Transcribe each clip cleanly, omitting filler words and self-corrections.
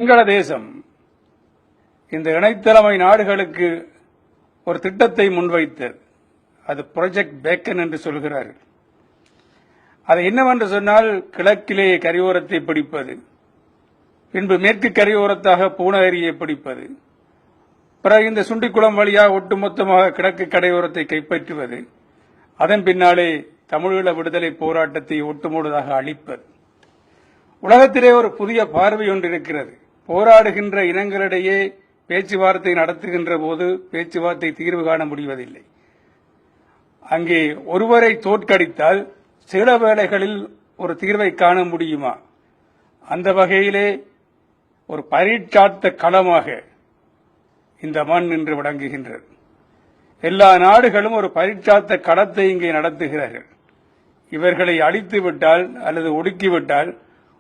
சிங்கள தேசம் இந்த இணைத்தலைமை நாடுகளுக்கு ஒரு திட்டத்தை முன்வைத்தது. அது ப்ராஜெக்ட் பேக்கன் என்று சொல்கிறார்கள். அது என்னவென்று சொன்னால், கிழக்கிலே கரையோரத்தை பிடிப்பது, பின்பு மேற்கு கரையோரத்தாக பூனகிரியை பிடிப்பது, பிறகு இந்த சுண்டிக்குளம் வழியாக ஒட்டுமொத்தமாக கிழக்கு கரையோரத்தை கைப்பற்றுவது, அதன் பின்னாலே தமிழீழ விடுதலை போராட்டத்தை ஒட்டுமொத்தமாக அழிப்பது. உலகத்திலே ஒரு புதிய பார்வை ஒன்று இருக்கிறது. போராடுகின்ற இனங்களிடையே பேச்சுவார்த்தை நடத்துகின்ற போது பேச்சுவார்த்தை தீர்வு காண முடிவதில்லை. அங்கே ஒருவரை தோற்கடித்தால் சில வேளைகளில் ஒரு தீர்வை காண முடியுமா? அந்த வகையிலே ஒரு பரீட்சார்த்த களமாக இந்த மண் இன்று விளங்குகின்றது. எல்லா நாடுகளும் ஒரு பரீட்சார்த்த களத்தை இங்கே நடத்துகிறார்கள். இவர்களை அழித்துவிட்டால் அல்லது ஒடுக்கிவிட்டால்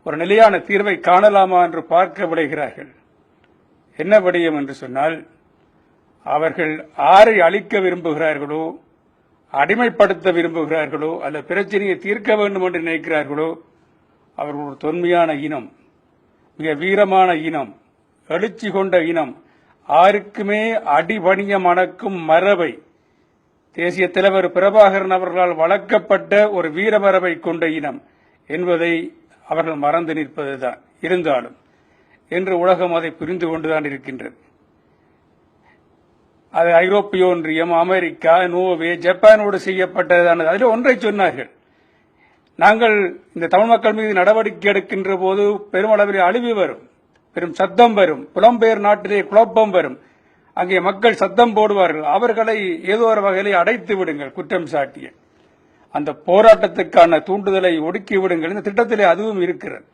ஒரு நிலையான தீர்வை காணலாமா என்று பார்க்க விளைகிறார்கள். என்ன விடயம் என்று சொன்னால், அவர்கள் ஆரை அழிக்க விரும்புகிறார்களோ, அடிமைப்படுத்த விரும்புகிறார்களோ, அல்ல பிரச்சனையை தீர்க்க வேண்டும் என்று நினைக்கிறார்களோ, அவர்கள் ஒரு தொன்மையான இனம், மிக வீரமான இனம், எழுச்சி கொண்ட இனம், ஆருக்குமே அடிபணிய மணக்கும் மரபை, தேசிய தலைவர் பிரபாகரன் அவர்களால் வளர்க்கப்பட்ட ஒரு வீரமரபை கொண்ட இனம் என்பதை அவர்கள் மறந்து நிற்பதுதான். இருந்தாலும் இன்று உலகம் அதை புரிந்து கொண்டுதான் இருக்கின்றது. அது ஐரோப்பிய ஒன்றியம், அமெரிக்கா, நோர்வே, ஜப்பானோடு செய்யப்பட்டதானது. அதில் ஒன்றை சொன்னார்கள், நாங்கள் இந்த தமிழ் மக்கள் மீது நடவடிக்கை எடுக்கின்ற போது பெருமளவில் அழிவு வரும், பெரும் சத்தம் வரும், புலம்பெயர் நாட்டிலே குழப்பம் வரும், அங்கே மக்கள் சத்தம் போடுவார்கள், அவர்களை ஏதோ ஒரு வகையிலே அடைத்து விடுங்கள், குற்றம் சாட்டிய அந்த போராட்டத்துக்கான தூண்டுதலை ஒடுக்கி விடுங்கள். இந்த திட்டத்திலே அதுவும் இருக்கிறது.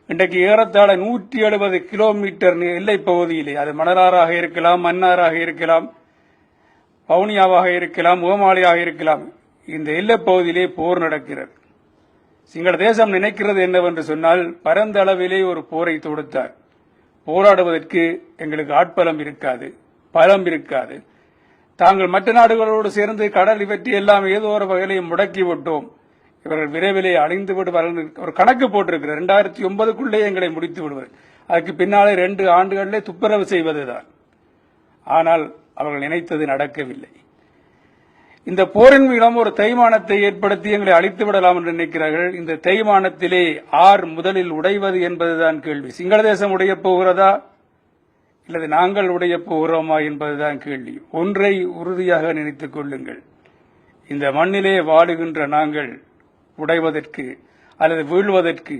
இன்றைக்கு ஏறத்தாழ 170 கிலோமீட்டர் எல்லை பகுதியிலே, அது மணலாறாக இருக்கலாம், மன்னாராக இருக்கலாம், வவுனியாவாக இருக்கலாம், முகமாலையாக இருக்கலாம், இந்த எல்லை பகுதியிலே போர் நடக்கிறது. சிங்கள தேசம் நினைக்கிறது என்னவென்று சொன்னால், பரந்த அளவிலே ஒரு போரை தொடுத்தார். போராடுவதற்கு எங்களுக்கு ஆட்பலம் இருக்காது, பலம் இருக்காது. தாங்கள் மற்ற நாடுகளோடு சேர்ந்து கடல் இவற்றி எல்லாம் ஏதோ ஒரு வகையிலையும் முடக்கிவிட்டோம், இவர்கள் விரைவிலே அழிந்து விடுவார்கள். ஒரு கணக்கு போட்டிருக்கிறார், 2009க்குள்ளே எங்களை முடித்து விடுவது, அதற்கு பின்னாலே 2 ஆண்டுகளிலே துப்புரவு செய்வதுதான். ஆனால் அவர்கள் நினைத்தது நடக்கவில்லை. இந்த போரின் மூலம் ஒரு தேய்மானத்தை ஏற்படுத்தி எங்களை அழித்து விடலாம் என்று நினைக்கிறார்கள். இந்த தேய்மானத்திலே ஆர் முதலில் உடைவது என்பதுதான் கேள்வி. சிங்கள தேசம் உடைய போகிறதா அல்லது நாங்கள் உடைய போகிறோமா என்பதுதான் கேள்வி. ஒன்றை உறுதியாக நினைத்துக் கொள்ளுங்கள், இந்த மண்ணிலே வாழுகின்ற நாங்கள் உடைவதற்கு அல்லது வீழ்வதற்கு,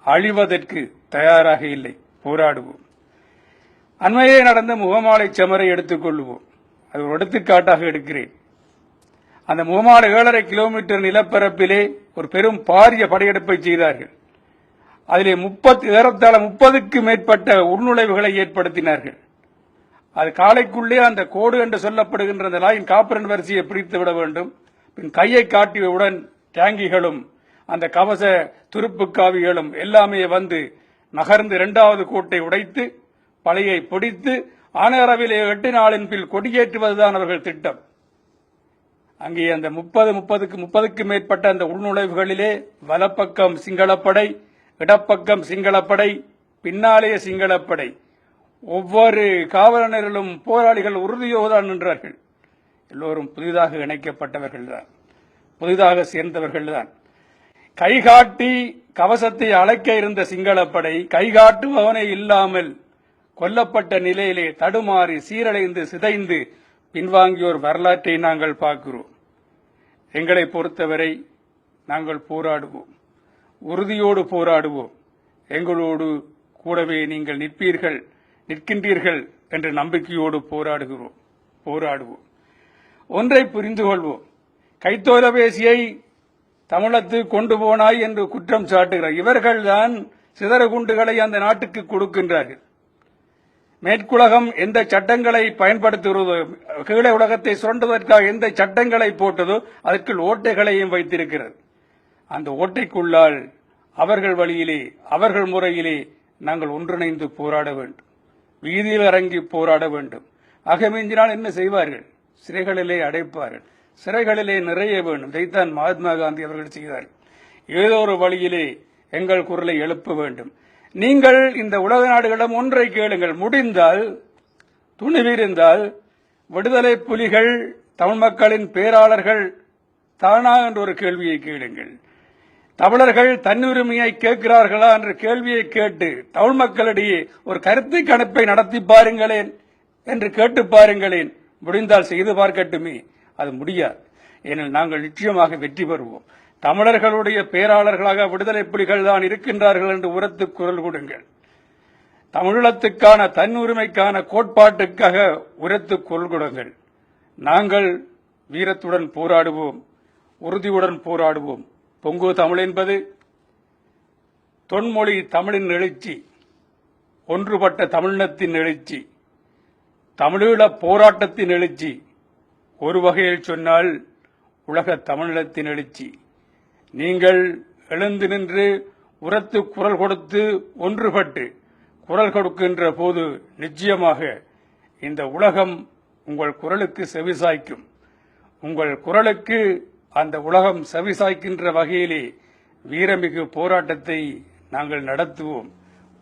அழிவதற்கு தயாராக இல்லை. போராடுவோம். அண்மையே நடந்த முகமாலை சமரை எடுத்துக் கொள்வோம். அது ஒரு எடுத்துக்காட்டாக எடுக்கிறேன். அந்த முகமாலை 7.5 கிலோமீட்டர் நிலப்பரப்பிலே ஒரு பெரும் பாரிய படையெடுப்பை செய்தார்கள். அதிலே ஏறத்தாழ 30க்கு மேற்பட்ட உள்நுழைவுகளை ஏற்படுத்தினார்கள். அது காலைக்குள்ளே அந்த கோடு என்று சொல்லப்படுகின்ற அந்த லாயின் காப்பரன் வரிசையை பிரித்து விட வேண்டும். பின் கையை காட்டியவுடன் டேங்கிகளும் அந்த கவச துருப்பு காவிகளும் எல்லாமே வந்து நகர்ந்து 2வது கோட்டை உடைத்து பழையை பிடித்து ஆனரவிலே 8 நாளின் பின் கொடியேற்றுவதுதான் அவர்கள் திட்டம். அங்கே அந்த 30க்கு மேற்பட்ட அந்த உள்நுழைவுகளிலே வலப்பக்கம் சிங்களப்படை, இடப்பக்கம் சிங்களப்படை, பின்னாலே சிங்களப்படை, ஒவ்வொரு காவலர்களும் போராளிகள் உறுதியோடு நின்றார்கள். எல்லோரும் புதிதாக இணைக்கப்பட்டவர்கள் தான், புதிதாக சேர்ந்தவர்கள் தான். கைகாட்டி கவசத்தை அழைக்க இருந்த சிங்களப்படை கைகாட்டுபவனே இல்லாமல் கொல்லப்பட்ட நிலையிலே தடுமாறி சீரடைந்து சிதைந்து பின்வாங்கியோர் வரலாற்றை நாங்கள் பார்க்கிறோம். எங்களை பொறுத்தவரை நாங்கள் போராடுவோம், உறுதியோடு போராடுவோம். எங்களோடு கூடவே நீங்கள் நிற்கின்றீர்கள் என்ற நம்பிக்கையோடு போராடுவோம். ஒன்றை புரிந்து கொள்வோம், கைத்தொலைபேசியை தமிழத்து கொண்டு போனாய் என்று குற்றம் சாட்டுகிறார். இவர்கள்தான் சிதறகுண்டுகளை அந்த நாட்டுக்கு கொடுக்கின்றார்கள். மேற்குலகம் எந்த சட்டங்களை பயன்படுத்துகிறதோ, கீழே உலகத்தை சுரண்டுவதற்காக எந்த சட்டங்களை போட்டதோ அதற்குள் ஓட்டைகளையும் வைத்திருக்கிறது. அந்த ஓட்டைக்குள்ளால் அவர்கள் வழியிலே, அவர்கள் முறையிலே நாங்கள் ஒன்றிணைந்து போராட வேண்டும், வீதியில் இறங்கி போராட வேண்டும். அகமிஞ்சினால் என்ன செய்வார்கள்? சிறைகளிலே அடைப்பார்கள், சிறைகளிலே நிறைய வேண்டும். இதைத்தான் மகாத்மா காந்தி அவர்கள் செய்தார்கள். ஏதோ ஒரு வழியிலே எங்கள் குரலை எழுப்ப வேண்டும். நீங்கள் இந்த உலக நாடுகளிடம் ஒன்றை கேளுங்கள், முடிந்தால் துணிவிருந்தால் விடுதலை புலிகள் தமிழ் மக்களின் பேராளர்கள் தானா என்ற ஒரு கேள்வியை கேளுங்கள். தமிழர்கள் தன்னுரிமையை கேட்கிறார்களா என்ற கேள்வியை கேட்டு தமிழ் மக்களிடையே ஒரு கருத்து கணிப்பை நடத்தி பாருங்களேன் என்று கேட்டு பாருங்களேன். முடிந்தால் செய்து பார்க்கட்டுமே. அது முடியாது. ஏனெனில் நாங்கள் நிச்சயமாக வெற்றி பெறுவோம். தமிழர்களுடைய பேராளர்களாக விடுதலை புலிகள் தான் இருக்கின்றார்கள் என்று உரத்து குரல் கொடுங்கள். தமிழீழத்துக்கான தன்னுரிமைக்கான கோட்பாட்டுக்காக உரத்து குரல் கொடுங்கள். நாங்கள் வீரத்துடன் போராடுவோம், உறுதியுடன் போராடுவோம். பொங்கு தமிழ் என்பது தொன்மொழி தமிழின் எழுச்சி, ஒன்றுபட்ட தமிழினத்தின் எழுச்சி, தமிழீழ போராட்டத்தின் எழுச்சி, ஒரு வகையில் சொன்னால் உலக தமிழினத்தின் எழுச்சி. நீங்கள் எழுந்து நின்று உரத்து குரல் கொடுத்து ஒன்றுபட்டு குரல் கொடுக்கின்ற போது நிச்சயமாக இந்த உலகம் உங்கள் குரலுக்கு செவிசாய்க்கும். உங்கள் குரலுக்கு அந்த உலகம் செவிசாய்க்கின்ற வகையிலே வீரமிகு போராட்டத்தை நாங்கள் நடத்துவோம்.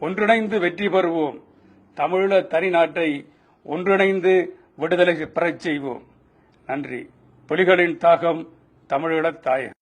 ஒன்றிணைந்து வெற்றி பெறுவோம். தமிழீழ தனிநாட்டை ஒன்றிணைந்து விடுதலை பெறச் செய்வோம். நன்றி. புலிகளின் தாகம் தமிழீழத் தாயகம்.